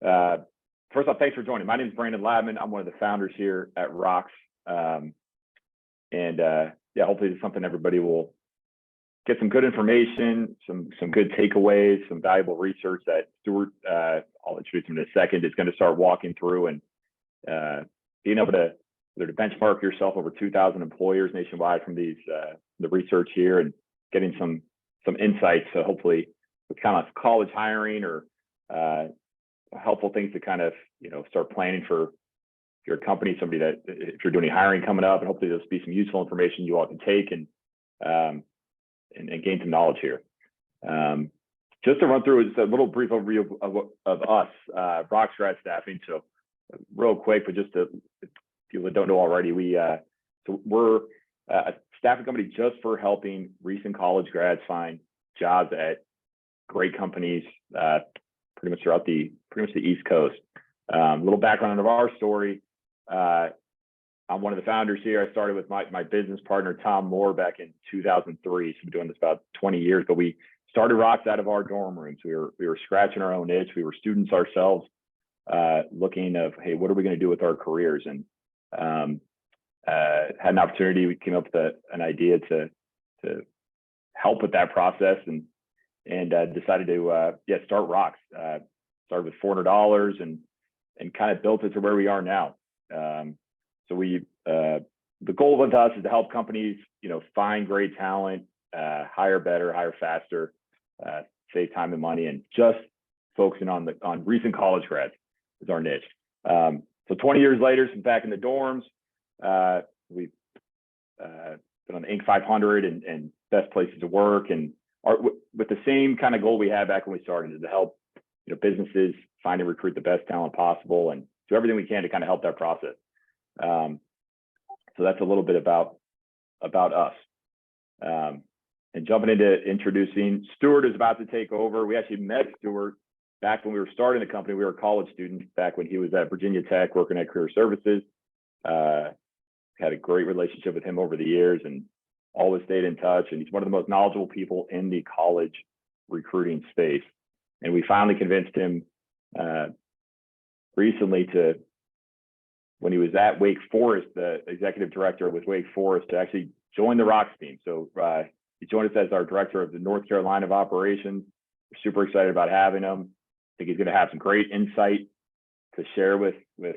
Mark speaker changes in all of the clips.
Speaker 1: First off, thanks for joining. My name is Brandon Ladman. I'm one of the founders here at ROCS. Yeah, hopefully it's something everybody will get some good information, some good takeaways, some valuable research that Stuart, I'll introduce him in a second, is going to start walking through, and being able to benchmark yourself over 2,000 employers nationwide from these the research here, and getting some insights. So hopefully with kind of college hiring or helpful things to kind of start planning for your company, somebody that if you're doing any hiring coming up, and hopefully there'll be some useful information you all can take and gain some knowledge here. Just to run through, just a little brief overview of us, ROCS Grad Staffing. So real quick, but just to, if people that don't know already, we're a staffing company just for helping recent college grads find jobs at great companies, pretty much throughout the East Coast. A little background of our story. I'm one of the founders here. I started with my business partner, Tom Moore, back in 2003. So we've been doing this about 20 years, but we started ROCS out of our dorm rooms. We were scratching our own itch. We were students ourselves, looking of, hey, what are we going to do with our careers? And had an opportunity. We came up with an idea to help with that process, and decided to start ROCS. Started with $400 and kind of built it to where we are now. So the goal with us is to help companies, find great talent, hire better, hire faster, save time and money, and just focusing on recent college grads is our niche. So 20 years later, since back in the dorms, we've been on the Inc. 500 and best places to work, and with the same kind of goal we had back when we started, is to help businesses find and recruit the best talent possible, and do everything we can to kind of help that process. So that's a little bit about us. And jumping into introducing, Stuart is about to take over. We actually met Stuart back when we were starting the company. We were college students back when he was at Virginia Tech working at Career Services. Had a great relationship with him over the years and always stayed in touch. And he's one of the most knowledgeable people in the college recruiting space. And we finally convinced him recently when he was at Wake Forest, the executive director with Wake Forest, to actually join the ROCS team. So he joined us as our director of the North Carolina of operations. We're super excited about having him. I think he's going to have some great insight to share with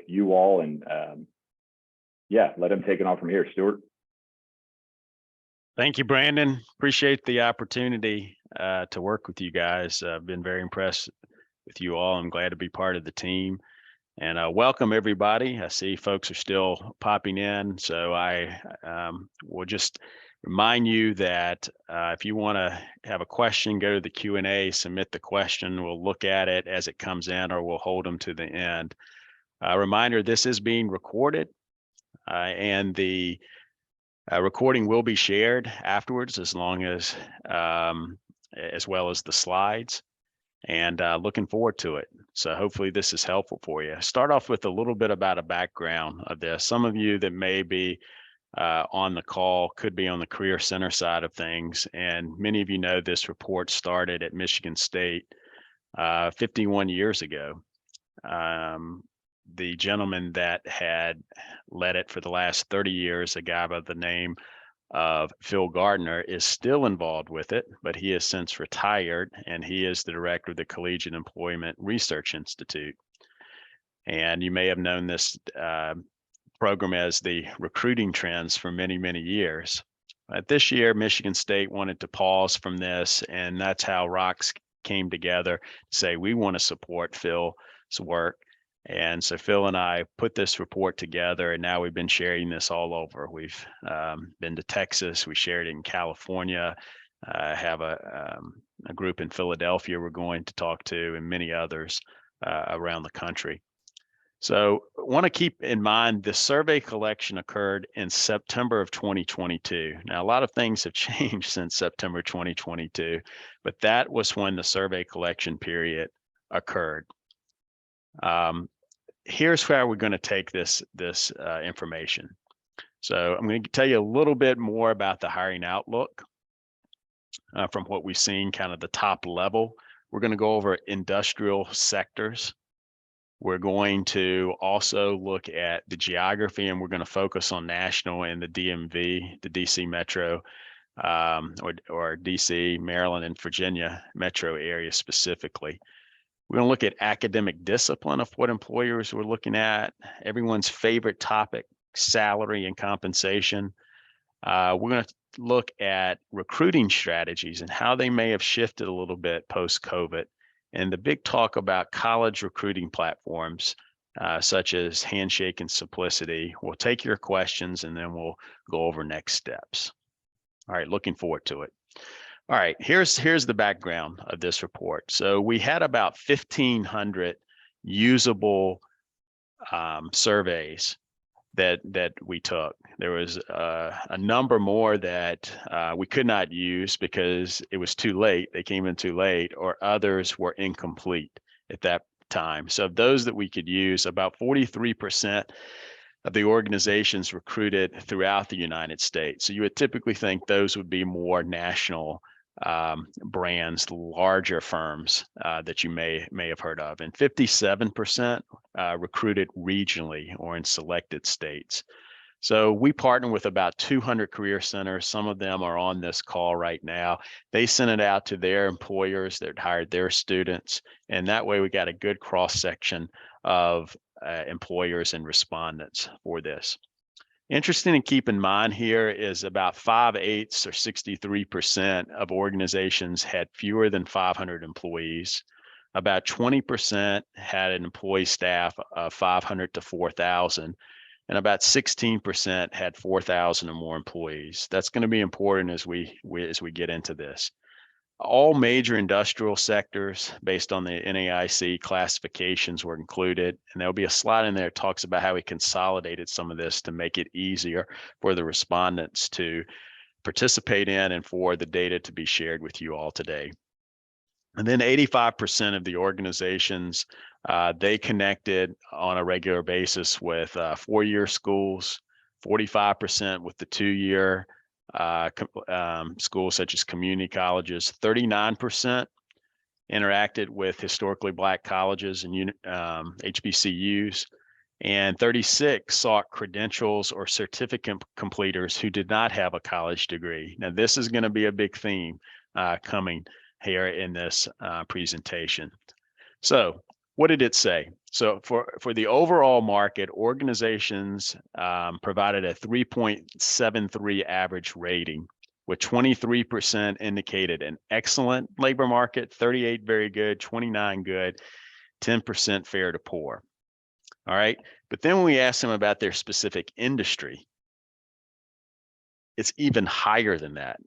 Speaker 1: you all, and let him take it on from here. Stuart.
Speaker 2: Thank you, Brandon. Appreciate the opportunity to work with you guys. I've been very impressed with you all. I'm glad to be part of the team. And welcome everybody. I see folks are still popping in. So I will just remind you that if you want to have a question, go to the Q&A, submit the question. We'll look at it as it comes in, or we'll hold them to the end. Reminder, this is being recorded, and the recording will be shared afterwards, as well as the slides, and looking forward to it. So hopefully this is helpful for you. Start off with a little bit about a background of this. Some of you that may be on the call could be on the Career Center side of things, and many of you know this report started at Michigan State 51 years ago. The gentleman that had led it for the last 30 years, a guy by the name of Phil Gardner, is still involved with it, but he has since retired, and he is the director of the Collegiate Employment Research Institute. And you may have known this program as the recruiting trends for many, many years. But this year, Michigan State wanted to pause from this, and that's how ROCS came together to say, we want to support Phil's work. And so Phil and I put this report together, and now we've been sharing this all over. We've been to Texas, we shared it in California, have a group in Philadelphia we're going to talk to, and many others around the country. So I want to keep in mind the survey collection occurred in September of 2022. Now, a lot of things have changed since September 2022, but that was when the survey collection period occurred. Here's how we're going to take this information. So I'm going to tell you a little bit more about the hiring outlook from what we've seen, kind of the top level. We're going to go over industrial sectors. We're going to also look at the geography, and we're going to focus on national and the DMV, the DC metro, or DC, Maryland, and Virginia metro area specifically. We're going to look at academic discipline of what employers we're looking at, everyone's favorite topic, salary and compensation. We're going to look at recruiting strategies and how they may have shifted a little bit post-COVID, and the big talk about college recruiting platforms, such as Handshake and Simplicity. We'll take your questions and then we'll go over next steps. All right, looking forward to it. All right, here's the background of this report. So we had about 1,500 usable surveys that we took. There was a number more that we could not use because it was too late. They came in too late, or others were incomplete at that time. So of those that we could use, about 43% of the organizations recruited throughout the United States. So you would typically think those would be more national brands, larger firms that you may have heard of, and 57% recruited regionally or in selected states. So we partner with about 200 career centers. Some of them are on this call right now. They sent it out to their employers that hired their students, and that way we got a good cross section of employers and respondents for this. Interesting to keep in mind here is about 5/8 or 63% of organizations had fewer than 500 employees. About 20% had an employee staff of 500 to 4,000, and about 16% had 4,000 or more employees. That's going to be important as we get into this. All major industrial sectors based on the NAIC classifications were included, and there'll be a slide in there that talks about how we consolidated some of this to make it easier for the respondents to participate in and for the data to be shared with you all today. And then 85% of the organizations, they connected on a regular basis with 4-year schools, 45% with the 2-year schools such as community colleges, 39% interacted with historically Black colleges and HBCUs, and 36 sought credentials or certificate completers who did not have a college degree. Now, this is going to be a big theme coming here in this presentation. So what did it say? So for the overall market, organizations provided a 3.73 average rating, with 23% indicated an excellent labor market, 38 very good, 29 good, 10% fair to poor. All right. But then when we ask them about their specific industry, it's even higher than that.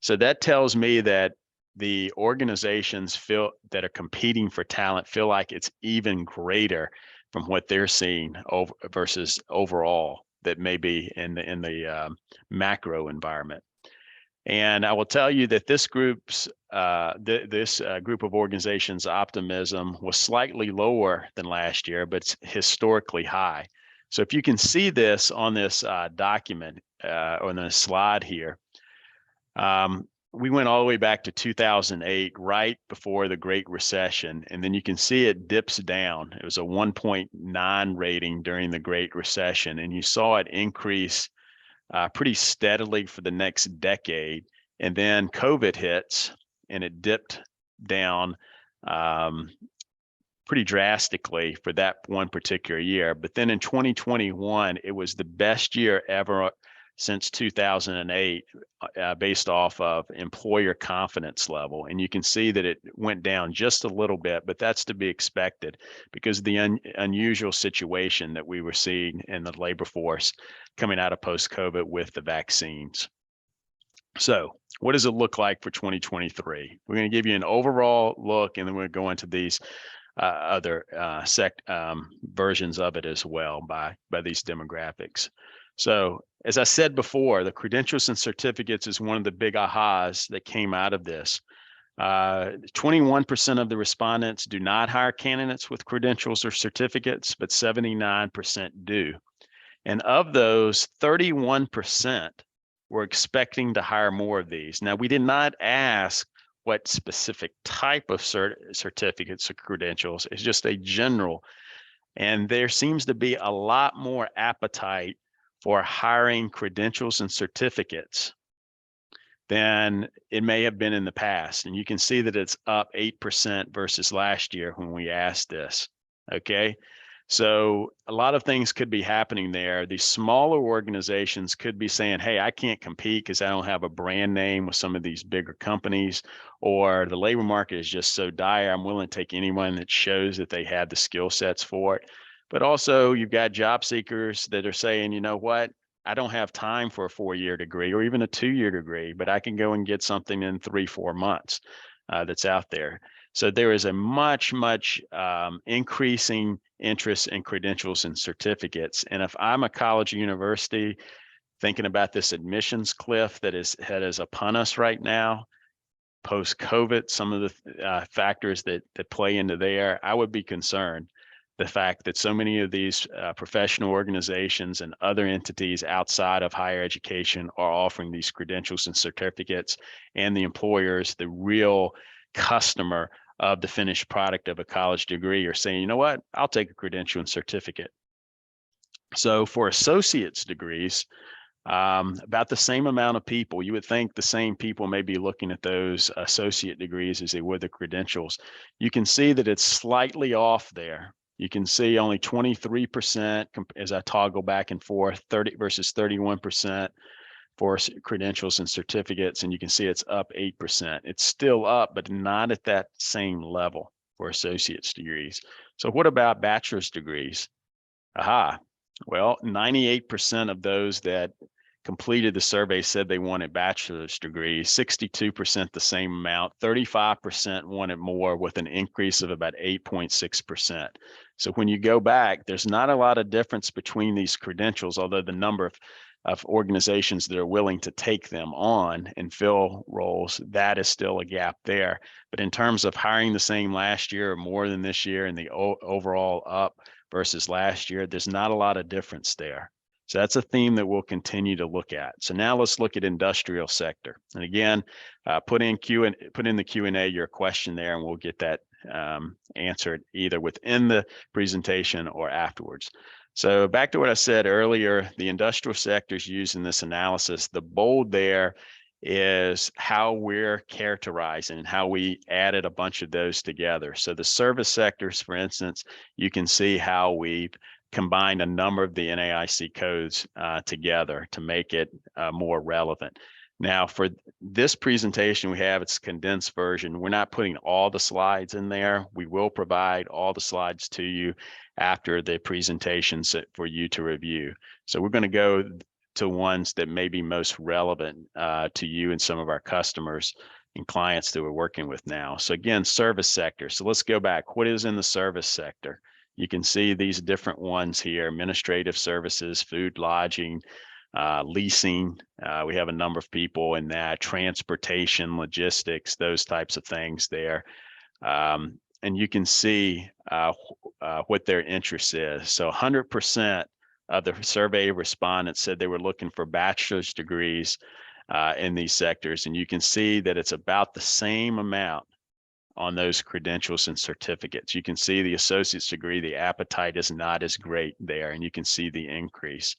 Speaker 2: So that tells me that the organizations that are competing for talent feel like it's even greater from what they're seeing versus overall that may be in the macro environment. And I will tell you that this group's group of organizations' optimism was slightly lower than last year, but it's historically high. So if you can see this on this document on the slide here, we went all the way back to 2008, right before the Great Recession, and then you can see it dips down. It was a 1.9 rating during the Great Recession, and you saw it increase pretty steadily for the next decade. And then COVID hits, and it dipped down pretty drastically for that one particular year. But then in 2021, it was the best year ever since 2008, based off of employer confidence level. And you can see that it went down just a little bit, but that's to be expected because of the unusual situation that we were seeing in the labor force coming out of post-COVID with the vaccines. So what does it look like for 2023? We're going to give you an overall look, and then we're going to go into these other versions of it as well by these demographics. So as I said before, the credentials and certificates is one of the big ahas that came out of this. 21% of the respondents do not hire candidates with credentials or certificates, but 79% do. And of those, 31% were expecting to hire more of these. Now, we did not ask what specific type of certificates or credentials. It's just a general And there seems to be a lot more appetite for hiring credentials and certificates than it may have been in the past. And you can see that it's up 8% versus last year when we asked this, okay? So a lot of things could be happening there. These smaller organizations could be saying, hey, I can't compete because I don't have a brand name with some of these bigger companies, or the labor market is just so dire, I'm willing to take anyone that shows that they have the skill sets for it. But also you've got job seekers that are saying, you know what, I don't have time for a 4-year degree or even a 2-year degree, but I can go and get something in 3-4 months that's out there. So there is a much increasing interest in credentials and certificates. And if I'm a college or university thinking about this admissions cliff that is upon us right now, post-COVID, some of the factors that play into there, I would be concerned. The fact that so many of these professional organizations and other entities outside of higher education are offering these credentials and certificates, and the employers, the real customer of the finished product of a college degree, are saying, you know what, I'll take a credential and certificate. So for associate's degrees, about the same amount of people, you would think the same people may be looking at those associate degrees as they would the credentials. You can see that it's slightly off there. You can see only 23% as I toggle back and forth, 30 versus 31% for credentials and certificates. And you can see it's up 8%. It's still up, but not at that same level for associate's degrees. So what about bachelor's degrees? Aha. Well, 98% of those that completed the survey said they wanted bachelor's degrees, 62% the same amount, 35% wanted more, with an increase of about 8.6%. So when you go back, there's not a lot of difference between these credentials, although the number of organizations that are willing to take them on and fill roles, that is still a gap there. But in terms of hiring the same last year or more than this year, and the overall up versus last year, there's not a lot of difference there. So that's a theme that we'll continue to look at. So now let's look at industrial sector. And again, put in the Q&A your question there, and we'll get that answered either within the presentation or afterwards. So back to what I said earlier, the industrial sector is used in this analysis. The bold there is how we're characterizing and how we added a bunch of those together. So the service sectors, for instance, you can see how we've combined a number of the NAIC codes together to make it more relevant. Now, for this presentation we have, it's a condensed version. We're not putting all the slides in there. We will provide all the slides to you after the presentations for you to review. So we're going to go to ones that may be most relevant to you and some of our customers and clients that we're working with now. So again, service sector. So let's go back. What is in the service sector? You can see these different ones here: administrative services, food, lodging, leasing. We have a number of people in that, transportation, logistics, those types of things there. And you can see what their interest is. So 100% of the survey respondents said they were looking for bachelor's degrees in these sectors. And you can see that it's about the same amount on those credentials and certificates. You can see the associate's degree, the appetite is not as great there, and you can see the increase.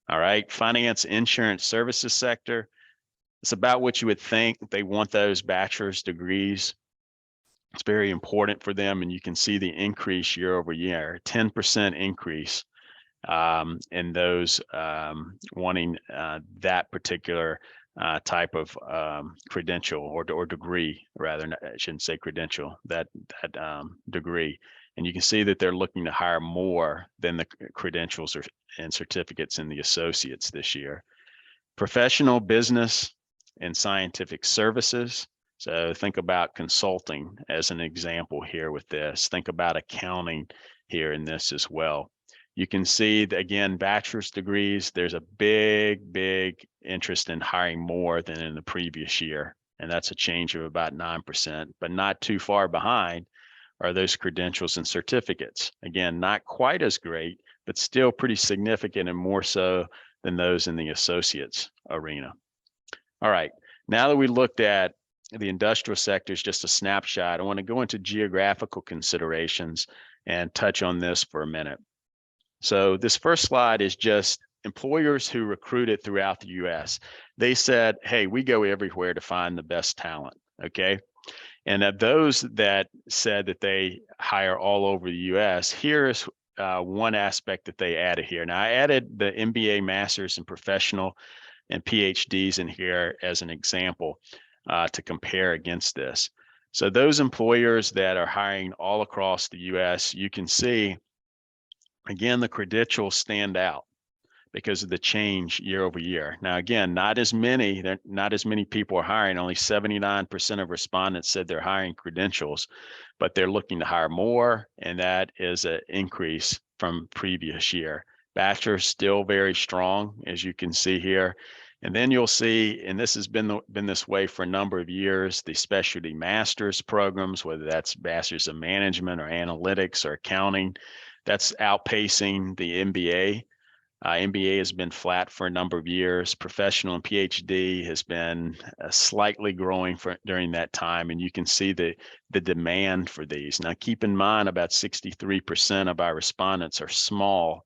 Speaker 2: All right, finance, insurance, services sector. It's about what you would think. They want those bachelor's degrees. It's very important for them, and you can see the increase year over year, 10% increase in those wanting that particular type of credential or degree, rather. I shouldn't say credential, that degree. And you can see that they're looking to hire more than the credentials and certificates in the associates this year. Professional, business, and scientific services. So think about consulting as an example here with this. Think about accounting here in this as well. You can see that, again, bachelor's degrees, there's a big interest in hiring more than in the previous year. And that's a change of about 9%, but not too far behind are those credentials and certificates. Again, not quite as great, but still pretty significant, and more so than those in the associates arena. All right, now that we looked at the industrial sectors, just a snapshot, I want to go into geographical considerations and touch on this for a minute. So this first slide is just employers who recruited throughout the US. They said, hey, we go everywhere to find the best talent, okay? And of those that said that they hire all over the US, here's one aspect that they added here. Now, I added the MBA, Masters, and Professional and PhDs in here as an example to compare against this. So those employers that are hiring all across the US, you can see, again, the credentials stand out because of the change year over year. Now, again, not as many people are hiring. Only 79% of respondents said they're hiring credentials, but they're looking to hire more, and that is an increase from previous year. Bachelor's still very strong, as you can see here. And then you'll see, and this has been this way for a number of years, the specialty master's programs, whether that's Masters of Management or Analytics or Accounting, that's outpacing the MBA. MBA has been flat for a number of years. Professional and PhD has been slightly growing during that time, and you can see the demand for these. Now, keep in mind, about 63% of our respondents are small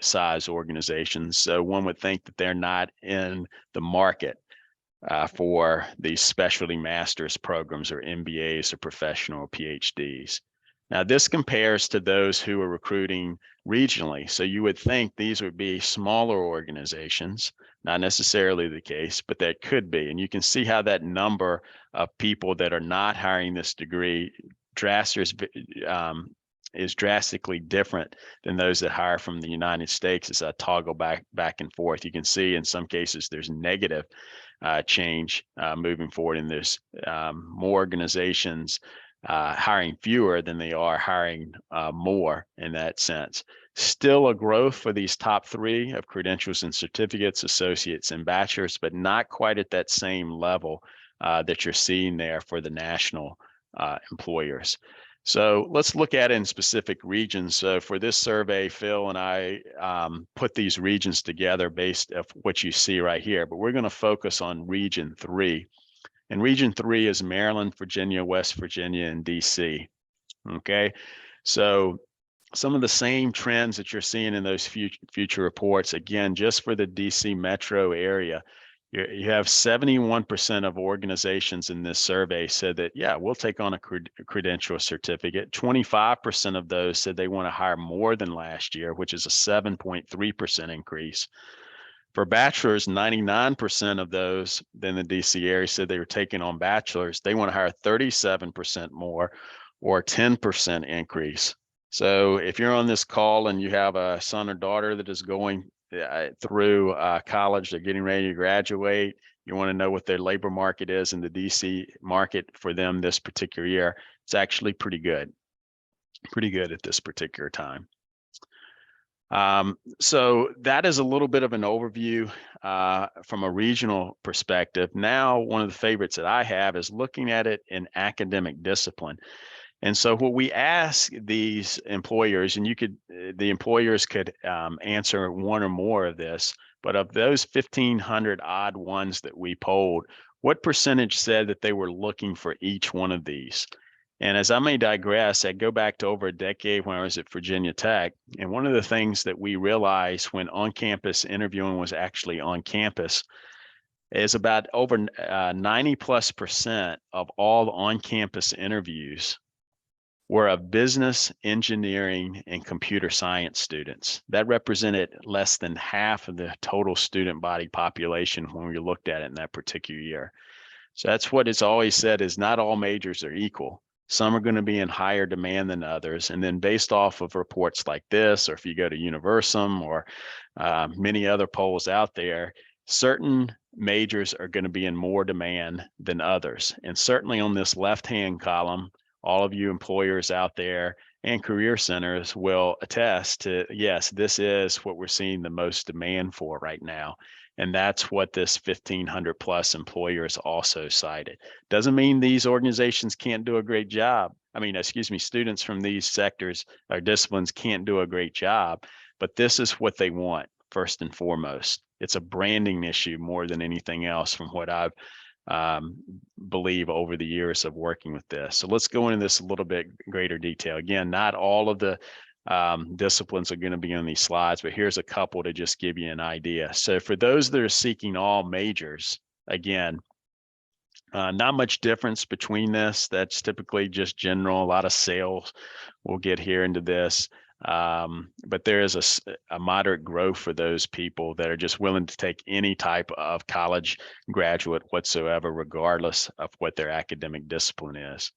Speaker 2: size organizations, so one would think that they're not in the market for these specialty master's programs or MBAs or professional or PhDs. Now, this compares to those who are recruiting regionally. So you would think these would be smaller organizations, not necessarily the case, but that could be. And you can see how that number of people that are not hiring this degree is drastically different than those that hire from the United States as I toggle back and forth. You can see in some cases there's negative change moving forward, and there's more organizations hiring fewer than they are hiring more in that sense. Still a growth for these top three of credentials and certificates, associates and bachelors, but not quite at that same level that you're seeing there for the national employers. So let's look at it in specific regions. So for this survey, Phil and I put these regions together based on what you see right here, but we're going to focus on region 3. And region 3 is Maryland, Virginia, West Virginia, and DC. Okay, so some of the same trends that you're seeing in those future reports, again, just for the DC metro area, you have 71% of organizations in this survey said that, yeah, we'll take on a credential certificate. 25% of those said they want to hire more than last year, which is a 7.3% increase. For bachelors, 99% of those in the DC area said they were taking on bachelors. They want to hire 37% more, or 10% increase. So if you're on this call and you have a son or daughter that is going through college, they're getting ready to graduate, you want to know what their labor market is in the DC market for them this particular year, it's actually pretty good at this particular time. So that is a little bit of an overview from a regional perspective. Now, one of the favorites that I have is looking at it in academic discipline. And so what we ask these employers, and the employers could answer one or more of this, but of those 1,500 odd ones that we polled, what percentage said that they were looking for each one of these? And as I may digress, I go back to over a decade when I was at Virginia Tech. And one of the things that we realized when on-campus interviewing was actually on campus is about over 90+% of all on-campus interviews were of business, engineering, and computer science students. That represented less than half of the total student body population when we looked at it in that particular year. So that's what it's always said, is not all majors are equal. Some are going to be in higher demand than others. And then based off of reports like this, or if you go to Universum or many other polls out there, certain majors are going to be in more demand than others. And certainly on this left-hand column, all of you employers out there and career centers will attest to, yes, this is what we're seeing the most demand for right now. And that's what this 1,500 plus employers also cited. Doesn't mean these organizations can't do a great job. Students from these sectors or disciplines can't do a great job, but this is what they want first and foremost. It's a branding issue more than anything else from what I've believe over the years of working with this. So let's go into this a little bit greater detail. Again, not all of the disciplines are going to be on these slides, but here's a couple to just give you an idea. So for those that are seeking all majors, again, not much difference between this. That's typically just general, a lot of sales. We'll get here into this. But there is a moderate growth for those people that are just willing to take any type of college graduate whatsoever, regardless of what their academic discipline is.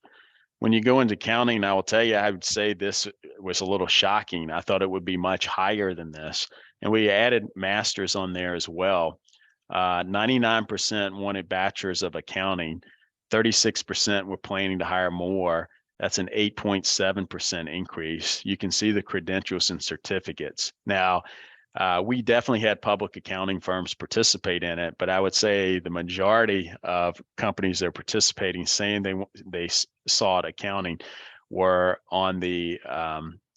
Speaker 2: When you go into accounting, I will tell you, I would say this was a little shocking. I thought it would be much higher than this. And we added masters on there as well. 99% wanted bachelors of accounting. 36% were planning to hire more. That's an 8.7% increase. You can see the credentials and certificates. Now, we definitely had public accounting firms participate in it, but I would say the majority of companies that are participating saying they sought accounting were on the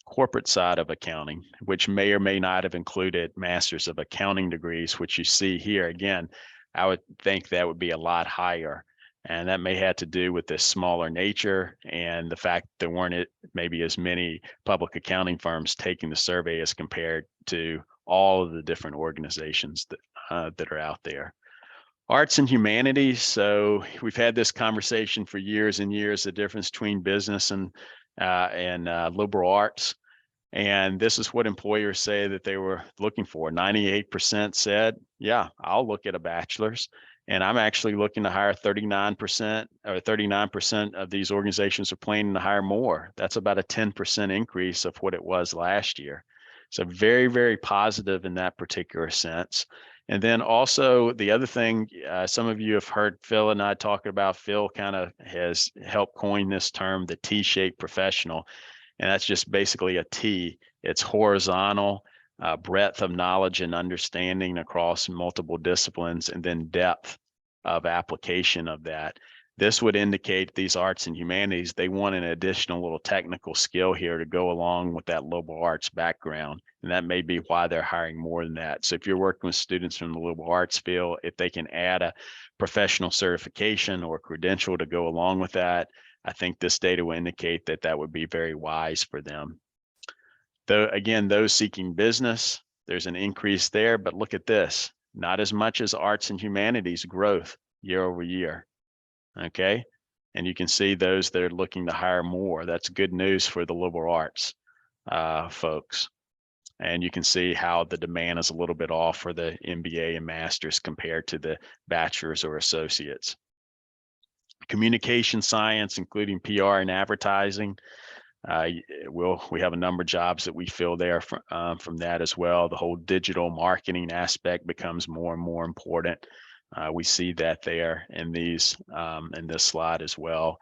Speaker 2: corporate side of accounting, which may or may not have included masters of accounting degrees, which you see here. Again, I would think that would be a lot higher. And that may have to do with the smaller nature and the fact that there weren't maybe as many public accounting firms taking the survey as compared to all of the different organizations that are out there. Arts and humanities. So we've had this conversation for years and years, the difference between business and liberal arts. And this is what employers say that they were looking for. 98% said, yeah, I'll look at a bachelor's. And I'm actually looking to hire 39%, or 39% of these organizations are planning to hire more. That's about a 10% increase of what it was last year. So very, very positive in that particular sense. And then also the other thing, some of you have heard Phil and I talk about. Phil kind of has helped coin this term, the T-shaped professional. And that's just basically a T. It's horizontal, breadth of knowledge and understanding across multiple disciplines, and then depth of application of that. This would indicate these arts and humanities, they want an additional little technical skill here to go along with that liberal arts background. And that may be why they're hiring more than that. So if you're working with students from the liberal arts field, if they can add a professional certification or credential to go along with that, I think this data will indicate that that would be very wise for them. Though, again, those seeking business, there's an increase there, but look at this, not as much as arts and humanities growth year over year, okay? And you can see those that are looking to hire more. That's good news for the liberal arts folks. And you can see how the demand is a little bit off for the MBA and masters compared to the bachelor's or associates. Communication science, including PR and advertising. We have a number of jobs that we fill there from that as well. The whole digital marketing aspect becomes more and more important. We see that there in this slide as well.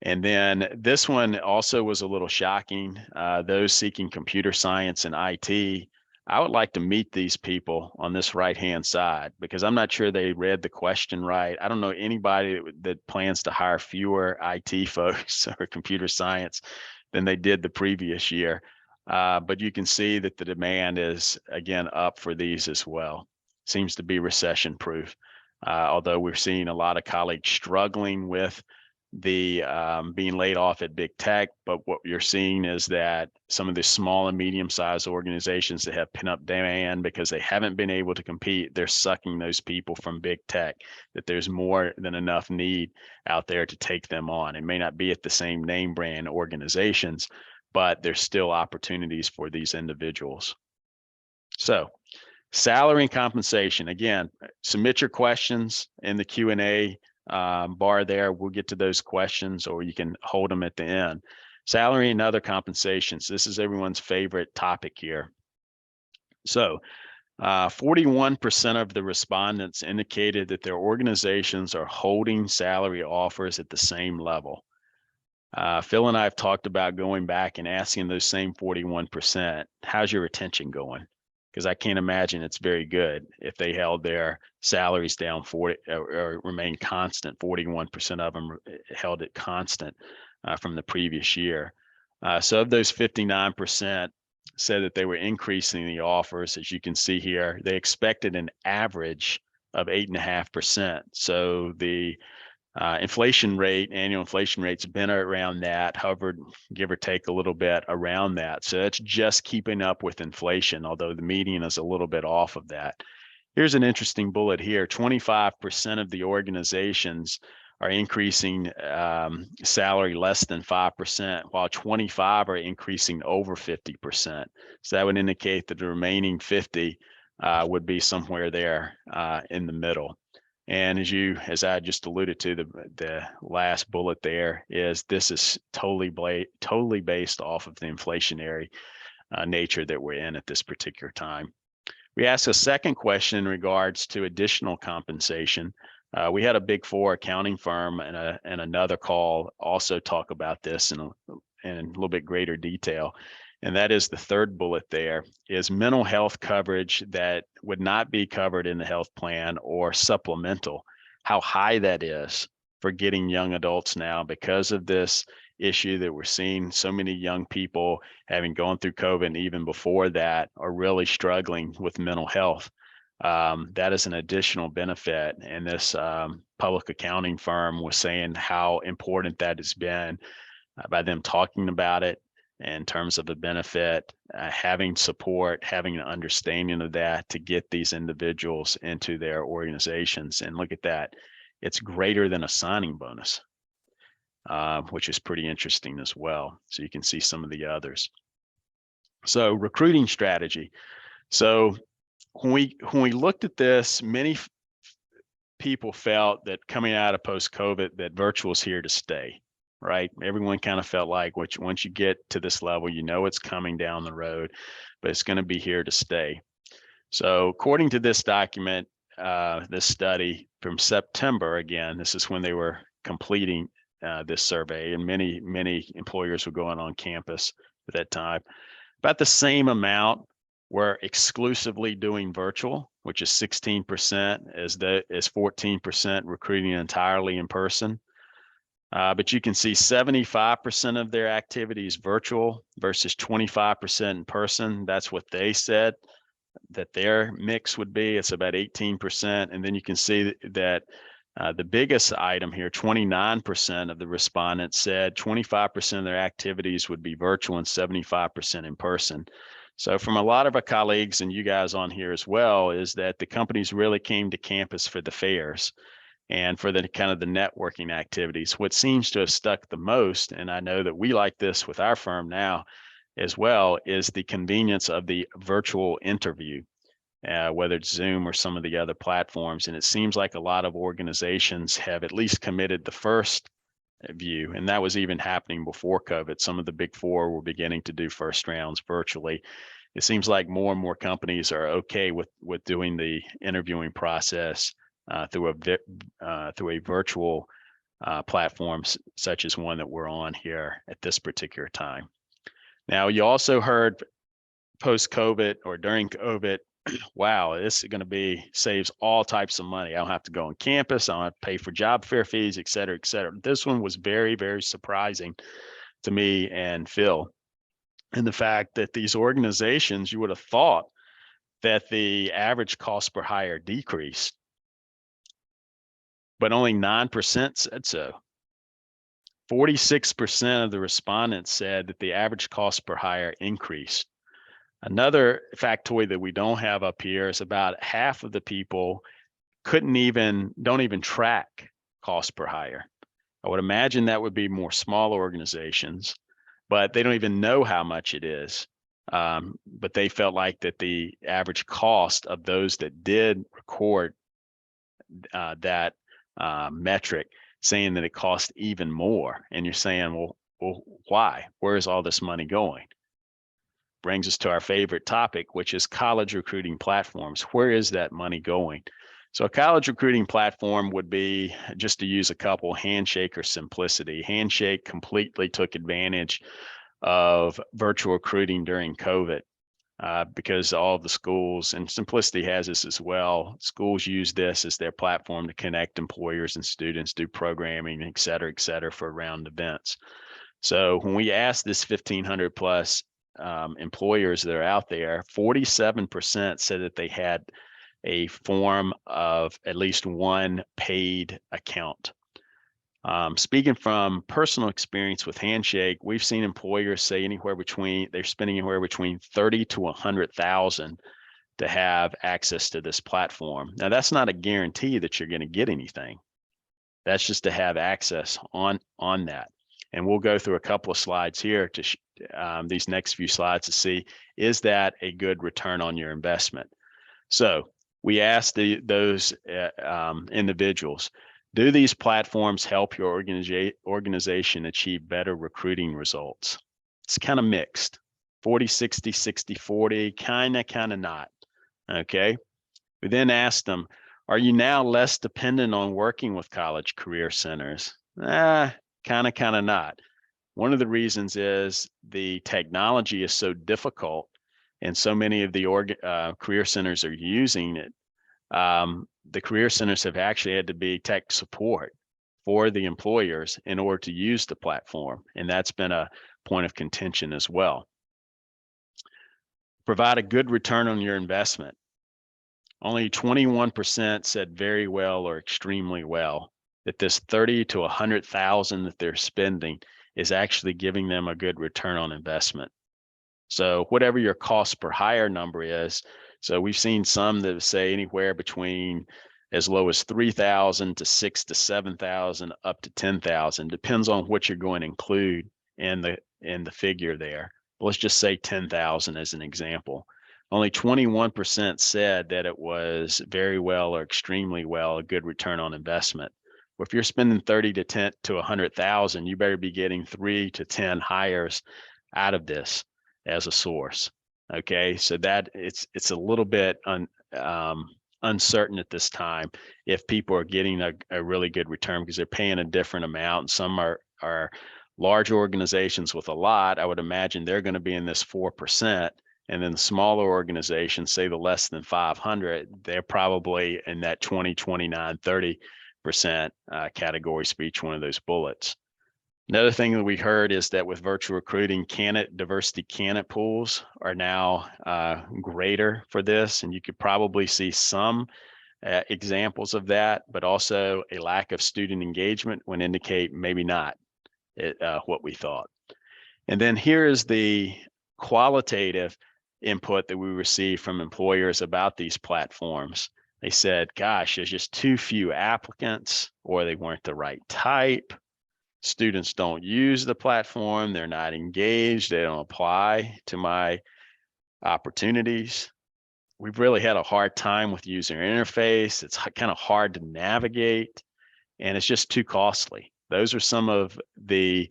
Speaker 2: And then this one also was a little shocking. Those seeking computer science and IT, I would like to meet these people on this right-hand side, because I'm not sure they read the question right. I don't know anybody that plans to hire fewer IT folks or computer science than they did the previous year. But you can see that the demand is, again, up for these as well. Seems to be recession-proof, although we're seeing a lot of colleagues struggling with the being laid off at big tech. But what you're seeing is that some of the small and medium-sized organizations that have pent-up demand because they haven't been able to compete, they're sucking those people from big tech, that there's more than enough need out there to take them on. It may not be at the same name brand organizations, but there's still opportunities for these individuals. So salary and compensation, again, submit your questions in the Q&A bar there. We'll get to those questions, or you can hold them at the end. Salary and other compensations. This is everyone's favorite topic here. So 41% of the respondents indicated that their organizations are holding salary offers at the same level. Phil and I have talked about going back and asking those same 41%, how's your retention going? Because I can't imagine it's very good if they held their salaries down 40 or remained constant. 41% of them held it constant from the previous year. So of those 59% said that they were increasing the offers. As you can see here, they expected an average of 8.5%. So the inflation rate, annual inflation rate's been around that, hovered, give or take a little bit around that. So it's just keeping up with inflation, although the median is a little bit off of that. Here's an interesting bullet here. 25% of the organizations are increasing salary less than 5%, while 25 are increasing over 50%. So that would indicate that the remaining 50 would be somewhere there in the middle. And as I just alluded to, the last bullet there is this is totally based off of the inflationary nature that we're in at this particular time. We asked a second question in regards to additional compensation. We had a Big Four accounting firm and another call also talk about this in a little bit greater detail. And that is the third bullet there, is mental health coverage that would not be covered in the health plan or supplemental, how high that is for getting young adults now because of this issue that we're seeing. So many young people having gone through COVID and even before that are really struggling with mental health. That is an additional benefit. And this public accounting firm was saying how important that has been by them talking about it in terms of the benefit, having support, having an understanding of that to get these individuals into their organizations. And look at that, it's greater than a signing bonus, which is pretty interesting as well. So you can see some of the others. So recruiting strategy. So when we looked at this, many people felt that coming out of post-COVID that virtual is here to stay. Right? Everyone kind of felt like once you get to this level, you know it's coming down the road, but it's going to be here to stay. So according to this document, this study from September, again, this is when they were completing this survey, and many employers were going on campus at that time. About the same amount were exclusively doing virtual, which is 16%, as 14% recruiting entirely in person. But you can see 75% of their activities virtual versus 25% in person. That's what they said that their mix would be. It's about 18%. And then you can see that the biggest item here, 29% of the respondents said 25% of their activities would be virtual and 75% in person. So from a lot of our colleagues and you guys on here as well, is that the companies really came to campus for the fairs and for the kind of the networking activities. What seems to have stuck the most, and I know that we like this with our firm now as well, is the convenience of the virtual interview, whether it's Zoom or some of the other platforms. And it seems like a lot of organizations have at least committed the first view, and that was even happening before COVID. Some of the Big Four were beginning to do first rounds virtually. It seems like more and more companies are okay with doing the interviewing process through a virtual platform such as one that we're on here at this particular time. Now, you also heard post-COVID or during COVID, wow, this is going to saves all types of money. I don't have to go on campus. I don't have to pay for job fair fees, et cetera, et cetera. This one was very, very surprising to me and Phil. And the fact that these organizations, you would have thought that the average cost per hire decreased, but only 9% said so. 46% of the respondents said that the average cost per hire increased. Another factoid that we don't have up here is about half of the people don't even track cost per hire. I would imagine that would be more small organizations, but they don't even know how much it is. But they felt like that the average cost of those that did record that metric, saying that it cost even more. And you're saying, well, why? Where is all this money going? Brings us to our favorite topic, which is college recruiting platforms. Where is that money going? So a college recruiting platform would be, just to use a couple, Handshake or Simplicity. Handshake completely took advantage of virtual recruiting during COVID because all of the schools, and Simplicity has this as well, schools use this as their platform to connect employers and students, do programming, et cetera, for round events. So when we asked this 1,500 plus employers that are out there, 47% said that they had a form of at least one paid account. Speaking from personal experience with Handshake, we've seen employers say they're spending anywhere between 30 to 100,000 to have access to this platform. Now, that's not a guarantee that you're going to get anything. That's just to have access on that. And we'll go through a couple of slides here to these next few slides to see, is that a good return on your investment? So we asked those individuals, do these platforms help your organization achieve better recruiting results? It's kind of mixed, 40, 60, 60, 40, kind of not, okay? We then asked them, are you now less dependent on working with college career centers? Kind of not. One of the reasons is the technology is so difficult and so many of the career centers are using it. The career centers have actually had to be tech support for the employers in order to use the platform. And that's been a point of contention as well. Provide a good return on your investment. Only 21% said very well or extremely well, that this 30 to 100,000 that they're spending is actually giving them a good return on investment. So whatever your cost per hire number is, so we've seen some that say anywhere between as low as 3,000 to 6,000 to 7,000 up to 10,000, depends on what you're going to include in the figure there. Let's just say 10,000 as an example. Only 21% said that it was very well or extremely well, a good return on investment. Well, if you're spending 30 to 10 to 100,000, you better be getting 3 to 10 hires out of this as a source. Okay, so that it's a little bit uncertain at this time if people are getting a really good return because they're paying a different amount. Some are large organizations with a lot. I would imagine they're going to be in this 4%. And then the smaller organizations, say the less than 500, they're probably in that 20, 29, 30% categories for each one of those bullets. Another thing that we heard is that with virtual recruiting, diversity candidate pools are now greater for this. And you could probably see some examples of that, but also a lack of student engagement would indicate maybe not what we thought. And then here is the qualitative input that we received from employers about these platforms. They said, gosh, there's just too few applicants, or they weren't the right type. Students don't use the platform. They're not engaged. They don't apply to my opportunities. We've really had a hard time with user interface. It's kind of hard to navigate, and it's just too costly. Those are some of the,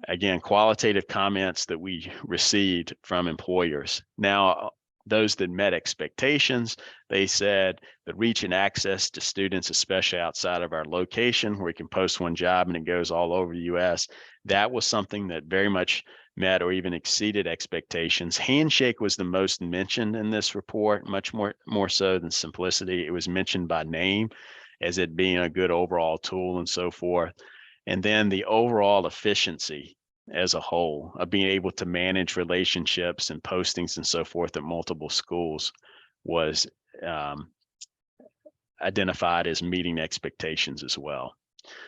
Speaker 2: again, qualitative comments that we received from employers. Now, those that met expectations, they said the reach and access to students, especially outside of our location, where we can post one job and it goes all over the US, that was something that very much met or even exceeded expectations. Handshake was the most mentioned in this report, much more so than simplicity. It was mentioned by name as it being a good overall tool and so forth. And then the overall efficiency as a whole of being able to manage relationships and postings and so forth at multiple schools was identified as meeting expectations as well.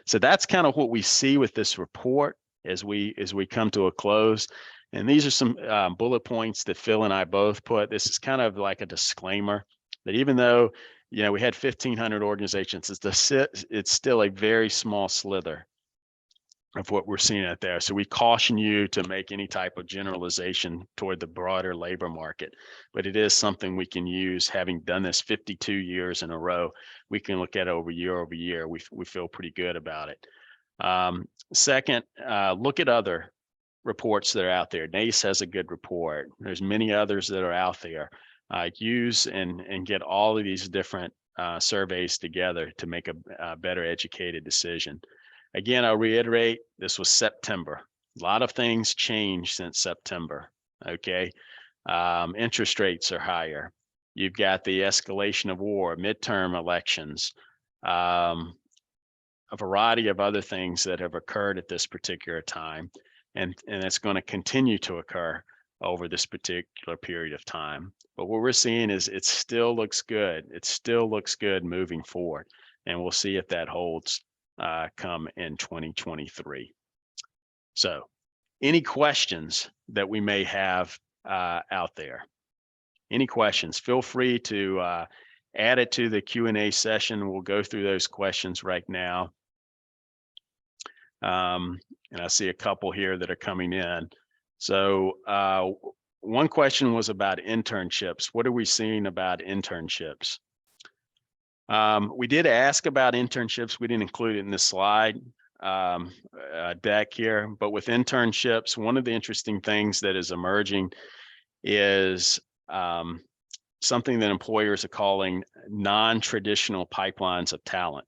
Speaker 2: So that's kind of what we see with this report as we come to a close. And these are some bullet points that Phil and I both put. This is kind of like a disclaimer that even though we had 1,500 organizations, it's still a very small slither of what we're seeing out there. So we caution you to make any type of generalization toward the broader labor market, but it is something we can use. Having done this 52 years in a row, we can look at it over year. We feel pretty good about it. Second, look at other reports that are out there. NACE has a good report. There's many others that are out there. Use and get all of these different surveys together to make a better educated decision. Again, I'll reiterate, this was September. A lot of things changed since September, okay? Interest rates are higher. You've got the escalation of war, midterm elections, a variety of other things that have occurred at this particular time, and it's going to continue to occur over this particular period of time. But what we're seeing is it still looks good. It still looks good moving forward. And we'll see if that holds come in 2023. So any questions that we may have out there? Any questions? Feel free to add it to the Q&A session. We'll go through those questions right now. And I see a couple here that are coming in. So one question was about internships. What are we seeing about internships? We did ask about internships. We didn't include it in this slide deck here, but with internships, one of the interesting things that is emerging is something that employers are calling non-traditional pipelines of talent.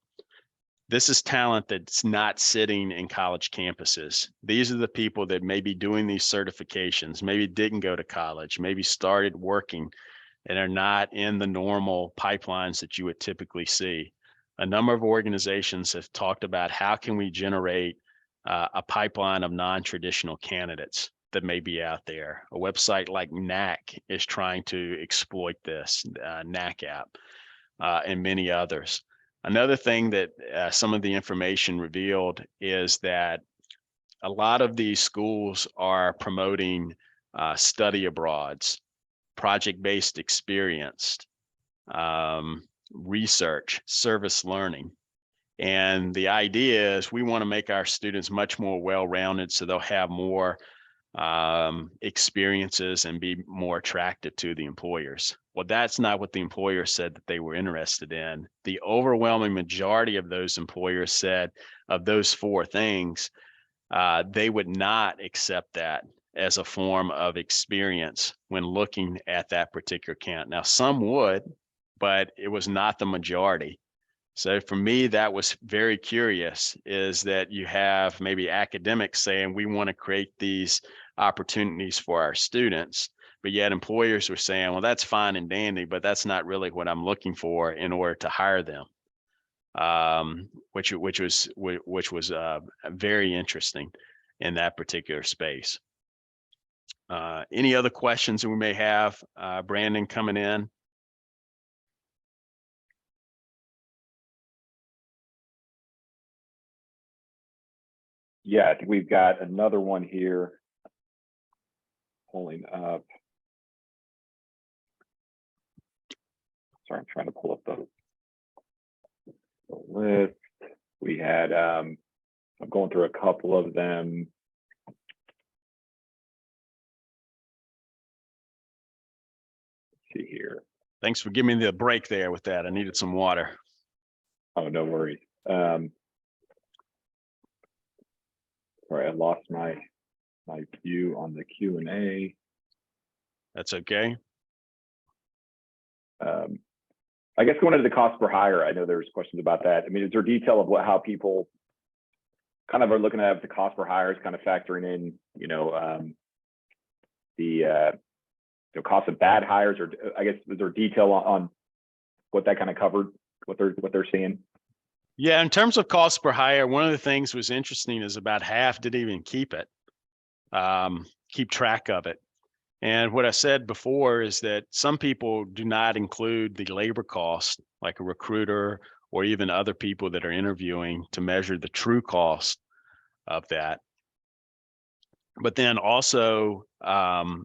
Speaker 2: This is talent that's not sitting in college campuses. These are the people that may be doing these certifications, maybe didn't go to college, maybe started working and are not in the normal pipelines that you would typically see. A number of organizations have talked about how can we generate a pipeline of non-traditional candidates that may be out there. A website like NAC is trying to exploit this, NAC app, and many others. Another thing that some of the information revealed is that a lot of these schools are promoting study abroads, project-based experience, research, service learning. And the idea is we want to make our students much more well-rounded so they'll have more experiences and be more attractive to the employers. Well, that's not what the employers said that they were interested in. The overwhelming majority of those employers said of those four things, they would not accept that as a form of experience when looking at that particular count. Now, some would, but it was not the majority. So for me, that was very curious, is that you have maybe academics saying we want to create these opportunities for our students, but yet employers were saying, well, that's fine and dandy, but that's not really what I'm looking for in order to hire them, which was very interesting in that particular space. Any other questions that we may have? Brandon coming in.
Speaker 1: Yeah, I think we've got another one here pulling up. Sorry, I'm trying to pull up the list. We had, I'm going through a couple of them. Let's see here.
Speaker 2: Thanks for giving me the break there with that. I needed some water.
Speaker 1: Oh, no worries. Sorry, I lost my view on the Q&A.
Speaker 2: That's okay.
Speaker 1: I guess going into the cost per hire, I know there's questions about that. I mean, is there detail of how people kind of are looking at the cost per hire is kind of factoring in, the cost of bad hires, or I guess is there detail on what that kind of covered, what they're seeing?
Speaker 2: Yeah, in terms of cost per hire, one of the things was interesting is about half didn't even keep it, keep track of it. And what I said before is that some people do not include the labor cost, like a recruiter or even other people that are interviewing, to measure the true cost of that. But then also, whether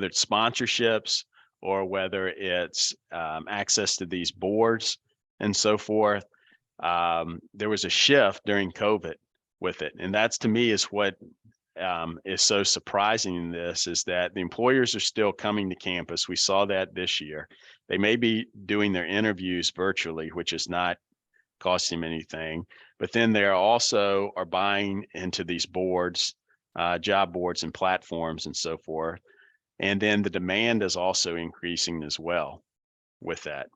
Speaker 2: it's sponsorships or whether it's access to these boards and so forth, there was a shift during COVID with it. And that's, to me, is what is so surprising in this, is that the employers are still coming to campus. We saw that this year. They may be doing their interviews virtually, which is not costing them anything, but then they also are buying into these boards, job boards and platforms and so forth. And then the demand is also increasing as well with that.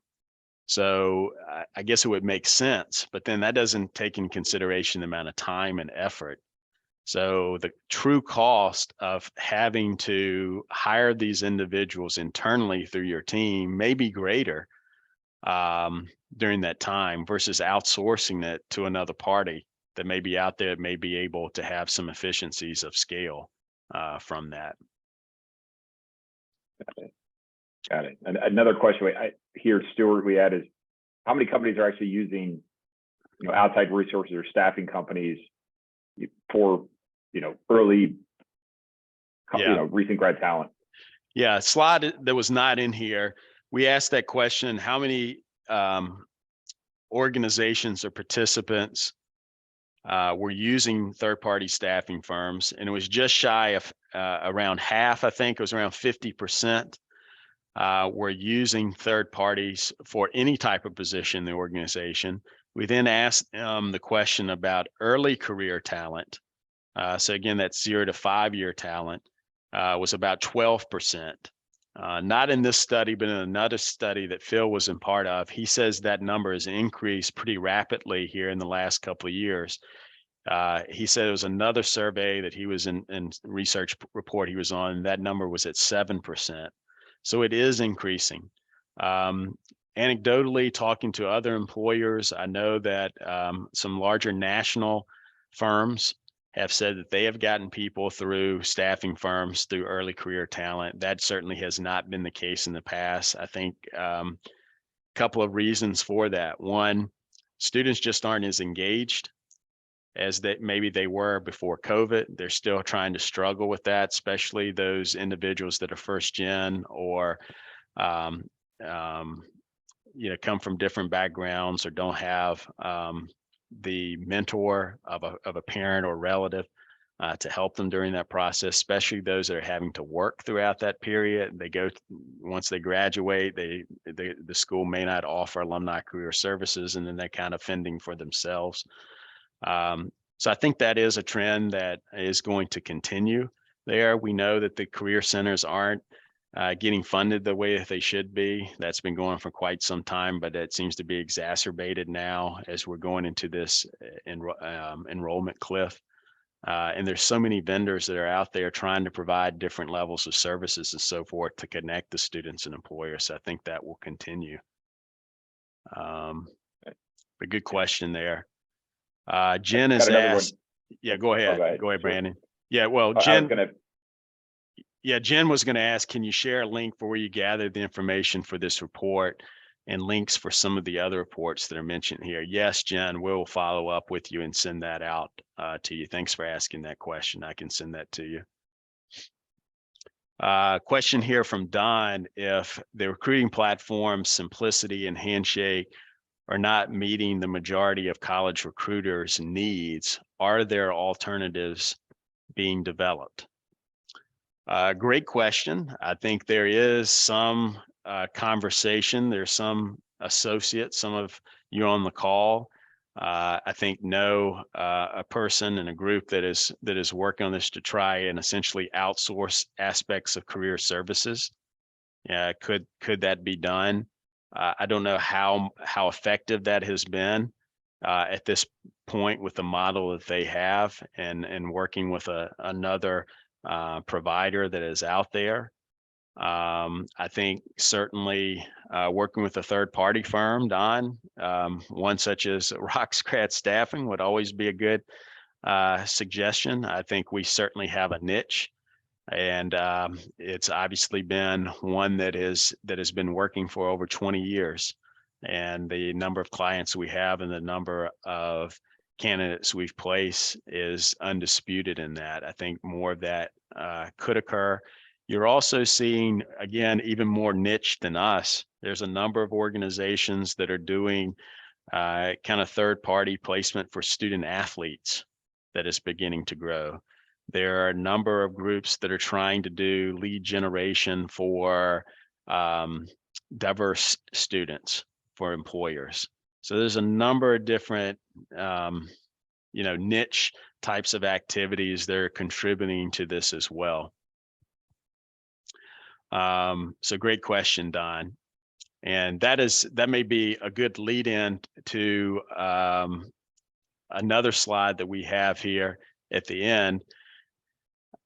Speaker 2: So I guess it would make sense, but then that doesn't take in consideration the amount of time and effort. So the true cost of having to hire these individuals internally through your team may be greater during that time versus outsourcing it to another party that may be out there, may be able to have some efficiencies of scale from that.
Speaker 1: Got it. And another question here, Stuart, we had is how many companies are actually using, outside resources or staffing companies for, early, recent grad talent?
Speaker 2: Yeah, a slide that was not in here. We asked that question: how many organizations or participants were using third-party staffing firms? And it was just shy of around half. I think it was around 50%. Were using third parties for any type of position in the organization. We then asked the question about early career talent. So again, that's 0 to 5 year talent was about 12%. Not in this study, but in another study that Phil was in part of. He says that number has increased pretty rapidly here in the last couple of years. He said it was another survey that he was in research report he was on. That number was at 7%. So it is increasing. Anecdotally, talking to other employers, I know that some larger national firms have said that they have gotten people through staffing firms through early career talent. That certainly has not been the case in the past. I think a couple of reasons for that. One, students just aren't as engaged as maybe they were before COVID. They're still trying to struggle with that, especially those individuals that are first gen or, come from different backgrounds or don't have the mentor of a parent or relative to help them during that process, especially those that are having to work throughout that period. Once they graduate, the school may not offer alumni career services, and then they're kind of fending for themselves. So I think that is a trend that is going to continue there. We know that the career centers aren't getting funded the way that they should be. That's been going for quite some time, but it seems to be exacerbated now as we're going into this enrollment cliff. And there's so many vendors that are out there trying to provide different levels of services and so forth to connect the students and employers. So I think that will continue. A good question there. Jen has asked, yeah, go ahead. Go ahead, Brandon. Yeah, well, Jen was going to ask, can you share a link for where you gathered the information for this report and links for some of the other reports that are mentioned here? Yes, Jen, we'll follow up with you and send that out to you. Thanks for asking that question. I can send that to you. Question here from Don: if the recruiting platform Simplicity and Handshake are not meeting the majority of college recruiters' needs, are there alternatives being developed? Great question. I think there is some conversation. There's some associates, some of you on the call, I think know a person and a group that is working on this to try and essentially outsource aspects of career services. Could that be done? I don't know how effective that has been at this point with the model that they have and working with another provider that is out there. I think certainly working with a third-party firm, Don, one such as ROCS Grad Staffing would always be a good suggestion. I think we certainly have a niche, and it's obviously been one that has been working for over 20 years. And the number of clients we have and the number of candidates we've placed is undisputed in that. I think more of that could occur. You're also seeing, again, even more niche than us. There's a number of organizations that are doing kind of third-party placement for student athletes that is beginning to grow. There are a number of groups that are trying to do lead generation for diverse students for employers. So there's a number of different, niche types of activities that are contributing to this as well. So great question, Don. And that may be a good lead in to another slide that we have here at the end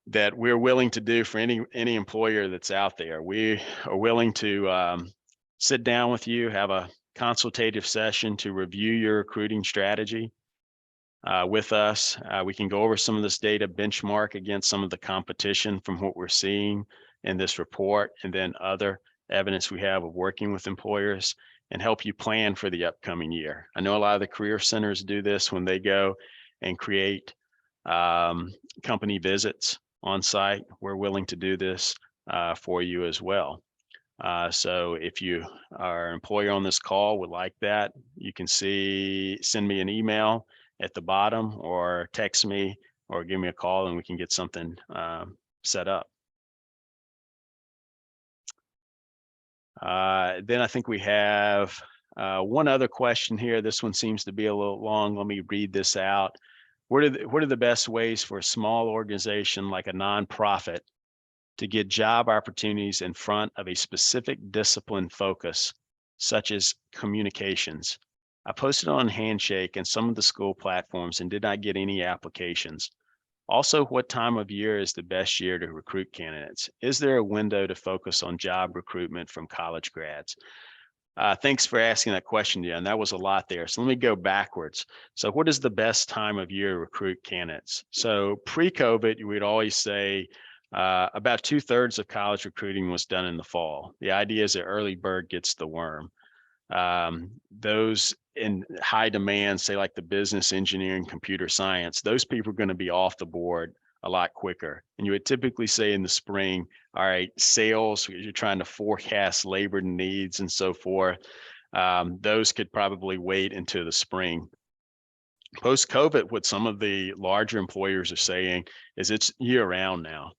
Speaker 2: that we're willing to do for any employer that's out there. We are willing to sit down with you, have a consultative session to review your recruiting strategy, with us. We can go over some of this data, benchmark against some of the competition from what we're seeing in this report, and then other evidence we have of working with employers, and help you plan for the upcoming year. I know a lot of the career centers do this when they go and create company visits on site. We're willing to do this for you as well. So if you are an employer on this call would like that, you can send me an email at the bottom, or text me, or give me a call, and we can get something set up. Then I think we have one other question here. This one seems to be a little long. Let me read this out. What are the best ways for a small organization like a nonprofit to get job opportunities in front of a specific discipline focus, such as communications? I posted on Handshake and some of the school platforms and did not get any applications. Also, what time of year is the best year to recruit candidates? Is there a window to focus on job recruitment from college grads? Thanks for asking that question, Jen. That was a lot there. So let me go backwards. So what is the best time of year to recruit candidates? So pre-COVID, we'd always say about 2/3 of college recruiting was done in the fall. The idea is that early bird gets the worm. Those in high demand, say like the business, engineering, computer science, those people are going to be off the board a lot quicker. And you would typically say in the spring, all right, sales, you're trying to forecast labor needs and so forth. Those could probably wait until the spring. Post-COVID, what some of the larger employers are saying is it's year round now.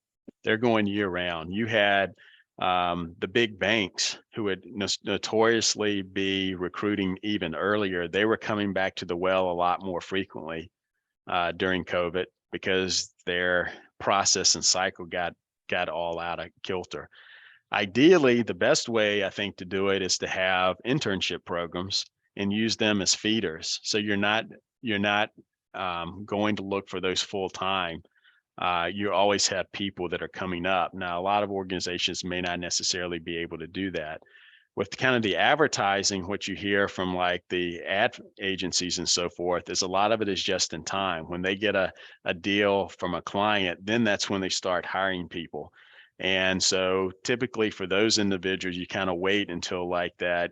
Speaker 2: They're going year round. You had the big banks who would notoriously be recruiting even earlier. They were coming back to the well a lot more frequently during COVID because their process and cycle got all out of kilter. Ideally, the best way I think to do it is to have internship programs and use them as feeders. So you're not going to look for those full time. You always have people that are coming up. Now, a lot of organizations may not necessarily be able to do that. With kind of the advertising, what you hear from like the ad agencies and so forth, is a lot of it is just in time. When they get a deal from a client, then that's when they start hiring people. And so typically for those individuals, you kind of wait until like that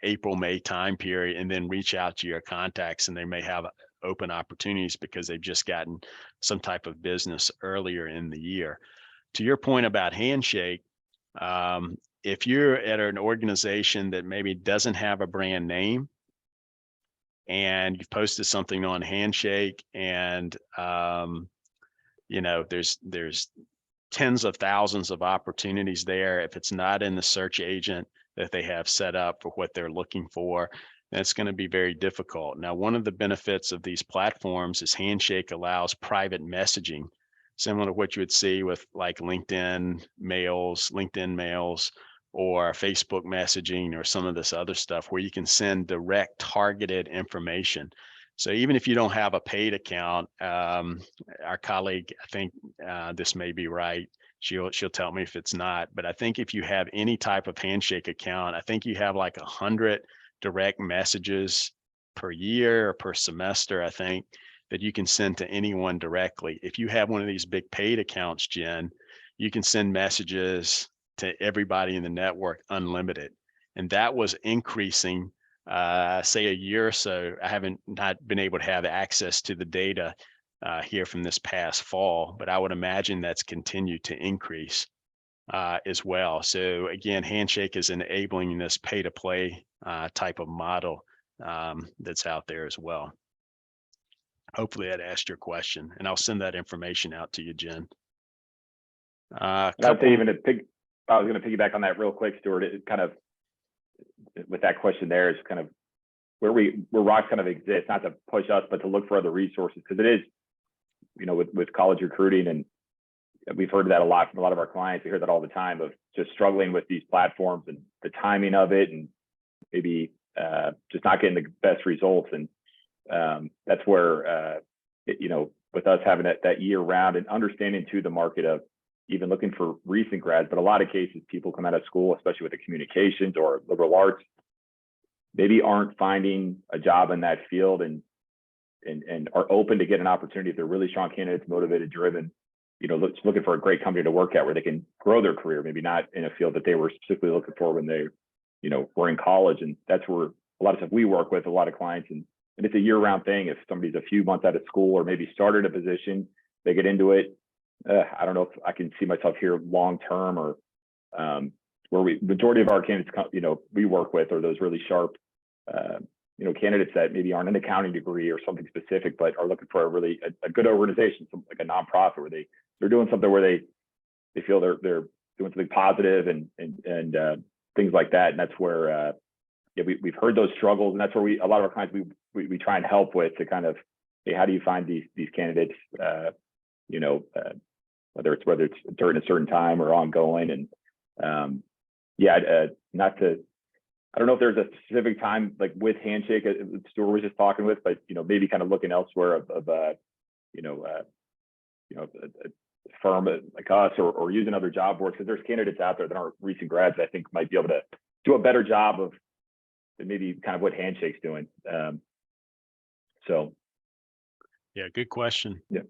Speaker 2: April, May time period, and then reach out to your contacts, and they may have open opportunities because they've just gotten some type of business earlier in the year. To your point about Handshake, if you're at an organization that maybe doesn't have a brand name and you've posted something on Handshake, and there's tens of thousands of opportunities there, if it's not in the search agent that they have set up for what they're looking for, that's going to be very difficult. Now, one of the benefits of these platforms is Handshake allows private messaging, similar to what you would see with like LinkedIn mails, or Facebook messaging, or some of this other stuff where you can send direct targeted information. So even if you don't have a paid account, our colleague, I think this may be right, she'll tell me if it's not, but I think if you have any type of Handshake account, I think you have like 100 direct messages per year or per semester, I think, that you can send to anyone directly. If you have one of these big paid accounts, Jen, you can send messages to everybody in the network unlimited. And that was increasing, say a year or so. I haven't not been able to have access to the data here from this past fall, but I would imagine that's continued to increase as well. So again, Handshake is enabling this pay to play type of model that's out there as well. Hopefully that asked your question, and I'll send that information out to you, Jen.
Speaker 1: I was going to piggyback on that real quick, Stuart. It kind of, with that question there, is kind of where ROCS kind of exists, not to push us, but to look for other resources, because it is, with college recruiting, and we've heard that a lot from a lot of our clients. We hear that all the time, of just struggling with these platforms and the timing of it, and maybe just not getting the best results. And that's where, with us having that year round and understanding too the market of even looking for recent grads, but a lot of cases people come out of school, especially with the communications or liberal arts, maybe aren't finding a job in that field, and and are open to get an opportunity if they're really strong candidates, motivated, driven, looking for a great company to work at where they can grow their career, maybe not in a field that they were specifically looking for when they, were in college. And that's where a lot of stuff we work with a lot of clients, and it's a year-round thing. If somebody's a few months out of school or maybe started a position, they get into it. I don't know if I can see myself here long-term, or where majority of our candidates, we work with are those really sharp, candidates that maybe aren't an accounting degree or something specific, but are looking for a good organization, like a nonprofit where they're doing something where they feel they're doing something positive and things like that. And that's where, we've heard those struggles, and that's where a lot of our clients, we try and help with to kind of, hey, how do you find these candidates, whether it's during a certain time or ongoing. And I don't know if there's a specific time like with Handshake Stuart was just talking with, but maybe kind of looking elsewhere of a firm like us, or using other job boards, because there's candidates out there that aren't recent grads that I think might be able to do a better job of maybe kind of what Handshake's doing.
Speaker 2: Yeah, good question.
Speaker 1: Yeah.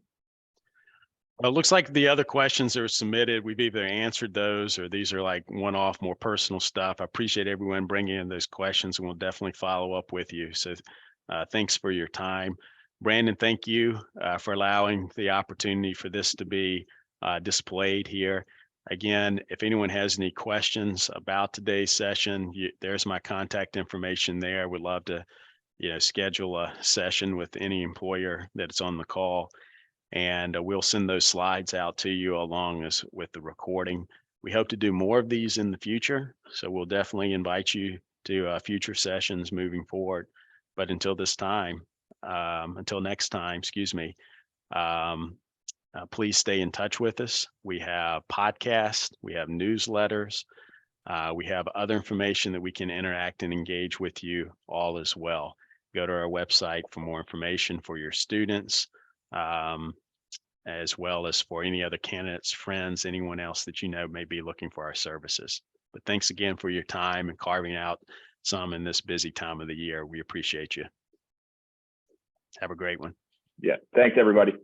Speaker 2: Well, it looks like the other questions that were submitted, we've either answered those, or these are like one-off, more personal stuff. I appreciate everyone bringing in those questions, and we'll definitely follow up with you. So thanks for your time. Brandon, thank you for allowing the opportunity for this to be displayed here. Again, if anyone has any questions about today's session, there's my contact information there. We'd love to, schedule a session with any employer that's on the call. And we'll send those slides out to you along as with the recording. We hope to do more of these in the future, so we'll definitely invite you to future sessions moving forward. But until next time, please stay in touch with us. We have podcasts, we have newsletters, we have other information that we can interact and engage with you all as well. Go to our website for more information for your students, as well as for any other candidates, friends, anyone else that may be looking for our services. But thanks again for your time and carving out some in this busy time of the year. We appreciate you. Have a great one.
Speaker 1: Yeah, thanks everybody.